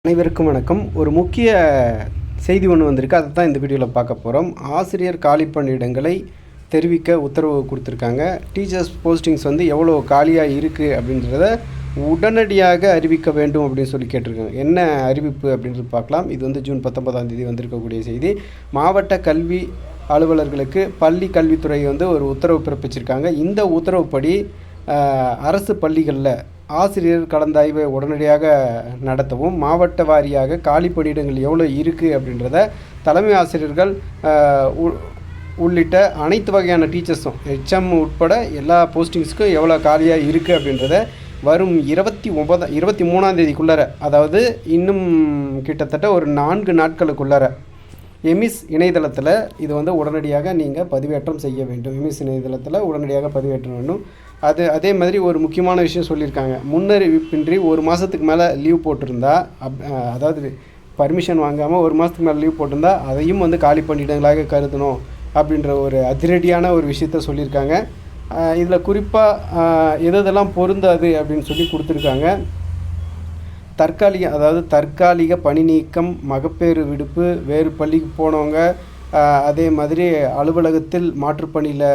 அனைவருக்கும் வணக்கம். ஒரு முக்கிய செய்தி ஒன்று வந்திருக்கு. அதை தான் இந்த வீடியோவில் பார்க்க போகிறோம். ஆசிரியர் காலி பணியிடங்களை தெரிவிக்க உத்தரவு கொடுத்துருக்காங்க. டீச்சர்ஸ் போஸ்டிங்ஸ் எவ்வளோ காலியாக இருக்குது அப்படின்றத உடனடியாக அறிவிக்க வேண்டும் அப்படின்னு சொல்லி கேட்டிருக்காங்க. என்ன அறிவிப்பு அப்படின்றது பார்க்கலாம். இது ஜூன் 19ஆம் தேதி வந்திருக்கக்கூடிய செய்தி. மாவட்ட கல்வி அலுவலர்களுக்கு பள்ளி கல்வித்துறை ஒரு உத்தரவு பிறப்பிச்சிருக்காங்க. இந்த உத்தரவுப்படி அரசு பள்ளிகளில் ஆசிரியர் கலந்தாய்வை உடனடியாக நடத்தவும், மாவட்ட வாரியாக காலி பணியிடங்கள் எவ்வளோ இருக்குது அப்படின்றத தலைமை ஆசிரியர்கள் உள்ளிட்ட அனைத்து வகையான டீச்சர்ஸும் ஹெச்எம் உட்பட எல்லா போஸ்டிங்ஸுக்கும் எவ்வளோ காலியாக இருக்குது அப்படின்றத வரும் 23ஆம் தேதிக்குள்ளார, அதாவது இன்னும் கிட்டத்தட்ட ஒரு 4 நாட்களுக்குள்ளார எமிஸ் இணையதளத்தில் இது உடனடியாக நீங்கள் பதிவேற்றம் செய்ய வேண்டும். எமிஸ் இணையதளத்தில் உடனடியாக பதிவேற்ற வேண்டும். அதே மாதிரி ஒரு முக்கியமான விஷயம் சொல்லியிருக்காங்க. முன்னறிவிப்பின்றி ஒரு மாதத்துக்கு மேலே லீவ் போட்டிருந்தா, அதாவது பர்மிஷன் வாங்காமல் ஒரு மாதத்துக்கு மேலே லீவ் போட்டிருந்தா அதையும் காலி பணியிடங்களாக கருதணும் அப்படின்ற ஒரு அதிரடியான ஒரு விஷயத்த சொல்லியிருக்காங்க. இதில் குறிப்பாக எதெல்லாம் பொருந்தாது அப்படின்னு சொல்லி கொடுத்துருக்காங்க. தற்காலிக பணி நீக்கம், மகப்பேறு விடுப்பு, வேறு பள்ளிக்கு போனவங்க, அதே மாதிரி அலுவலகத்தில் மாற்றுப்பணியில்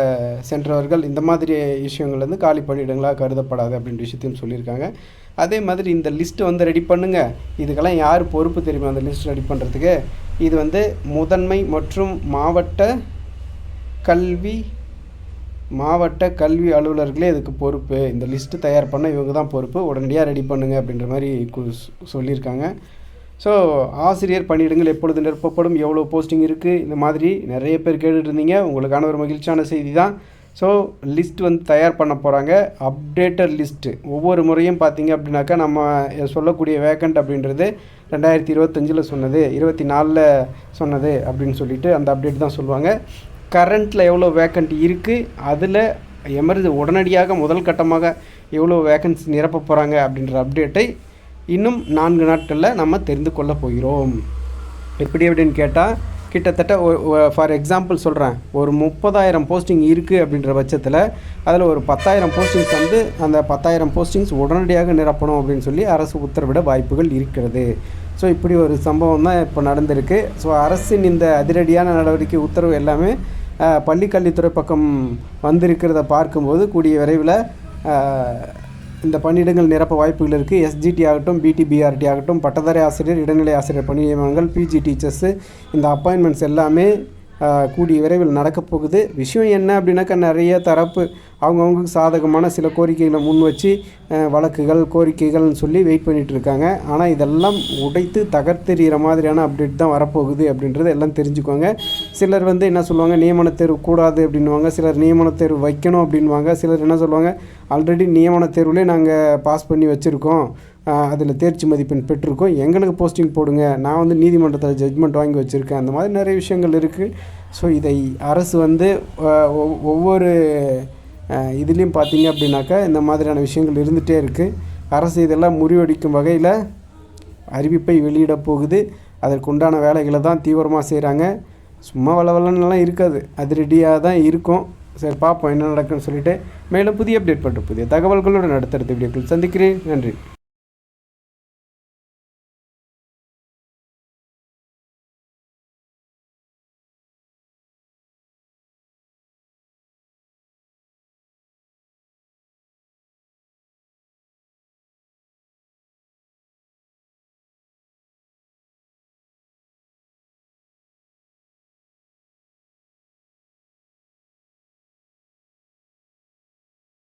சென்றவர்கள், இந்த மாதிரி விஷயங்கள் காலி பணியிடங்களாக கருதப்படாது அப்படின்ற விஷயத்தையும் சொல்லியிருக்காங்க. அதே மாதிரி இந்த லிஸ்ட்டு ரெடி பண்ணுங்கள். இதுக்கெல்லாம் யார் பொறுப்பு தெரியுமா? அந்த லிஸ்ட் ரெடி பண்ணுறதுக்கு இது முதன்மை மற்றும் மாவட்ட கல்வி அலுவலர்களே இதுக்கு பொறுப்பு. இந்த லிஸ்ட்டு தயார் பண்ண இவங்க தான் பொறுப்பு. உடனடியாக ரெடி பண்ணுங்க அப்படின்ற மாதிரி சொல்லியிருக்காங்க. ஸோ ஆசிரியர் பணியிடங்கள் எப்பொழுது நிரப்பப்படும், எவ்வளோ போஸ்டிங் இருக்குது, இந்த மாதிரி நிறைய பேர் கேட்டுட்டு இருந்தீங்க. உங்களுக்கான ஒரு மகிழ்ச்சியான செய்தி தான். ஸோ லிஸ்ட் தயார் பண்ண போகிறாங்க. அப்டேட்டட் லிஸ்ட்டு ஒவ்வொரு முறையும் பார்த்திங்க அப்படின்னாக்கா நம்ம சொல்லக்கூடிய வேக்கண்ட் அப்படின்றது 2025 சொன்னது, 24 சொன்னது அப்படின்னு சொல்லிட்டு அந்த அப்டேட் தான் சொல்லுவாங்க. கரண்ட்டில் எவ்வளோ வேக்கண்ட் இருக்குது, அதில் உடனடியாக முதல் கட்டமாக எவ்வளோ வேக்கன்சி நிரப்ப போகிறாங்க அப்படின்ற அப்டேட்டை இன்னும் 4 நாட்களில் நம்ம தெரிந்து கொள்ள போகிறோம். எப்படி அப்படின்னு கேட்டால், கிட்டத்தட்ட ஃபார் எக்ஸாம்பிள் சொல்கிறேன், ஒரு 30,000 போஸ்டிங் இருக்குது அப்படின்ற பட்சத்தில் அதில் ஒரு 10,000 போஸ்டிங்ஸ் அந்த 10,000 போஸ்டிங்ஸ் உடனடியாக நிரப்பணும் அப்படின்னு சொல்லி அரசு உத்தரவிட வாய்ப்புகள் இருக்கிறது. ஸோ இப்படி ஒரு சம்பவம் தான் இப்போ நடந்திருக்கு. ஸோ அரசின் இந்த அதிரடியான நடவடிக்கை உத்தரவு எல்லாமே பள்ளிக்கல்வித்துறை பக்கம் வந்திருக்கிறத பார்க்கும்போது கூடிய விரைவில் இந்த பணியிடங்கள் நிரப்ப வாய்ப்புகள் இருக்குது. எஸ்ஜிடி ஆகட்டும், பிடிபிஆர்டி ஆகட்டும், பட்டதாரி ஆசிரியர், இடைநிலை ஆசிரியர் பணி நியமனங்கள், பிஜி டீச்சர்ஸு, இந்த அப்பாயின்மெண்ட்ஸ் எல்லாமே கூடிய விரைவில் நடக்கப் போகுது. விஷயம் என்ன அப்படின்னாக்கா, நிறைய தரப்பு அவங்கவுங்களுக்கு சாதகமான சில கோரிக்கைகளை முன் வச்சு வழக்குகள், கோரிக்கைகள்னு சொல்லி வெயிட் பண்ணிகிட்டு இருக்காங்க. ஆனால் இதெல்லாம் உடைத்து தகர்த்தெறிகிற மாதிரியான அப்டேட் தான் வரப்போகுது அப்படின்றது எல்லாம் தெரிஞ்சுக்கோங்க. சிலர் என்ன சொல்லுவாங்க, நியமன தேர்வு கூடாது அப்படின்வாங்க. சிலர் நியமன தேர்வு வைக்கணும் அப்படின்வாங்க. சிலர் என்ன சொல்லுவாங்க, ஆல்ரெடி நியமன தேர்வுலேயே நாங்கள் பாஸ் பண்ணி வச்சுருக்கோம், அதில் தேர்ச்சி மதிப்பெண் பெற்றிருக்கோம், எங்களுக்கு போஸ்டிங் போடுங்க, நான் நீதிமன்றத்தில் ஜட்ஜ்மெண்ட் வாங்கி வச்சுருக்கேன். அந்த மாதிரி நிறைய விஷயங்கள் இருக்குது. ஸோ இதை அரசு ஒவ்வொரு இதுலேயும் பார்த்திங்க அப்படின்னாக்கா இந்த மாதிரியான விஷயங்கள் இருந்துகிட்டே இருக்குது. அரசு இதெல்லாம் முறியடிக்கும் வகையில் அறிவிப்பை வெளியிட போகுது. அதற்குண்டான வேலைகளை தான் தீவிரமாக செய்கிறாங்க. சும்மா வளவலன்னெலாம் இருக்காது, அதிரடியாக தான் இருக்கும். சரி, பார்ப்போம் என்ன நடக்குன்னு சொல்லிவிட்டு மேலும் புதிய அப்டேட் பண்ணுற புதிய தகவல்களோடு அடுத்தடுத்த வீடியோக்கள் சந்திக்கிறேன். நன்றி.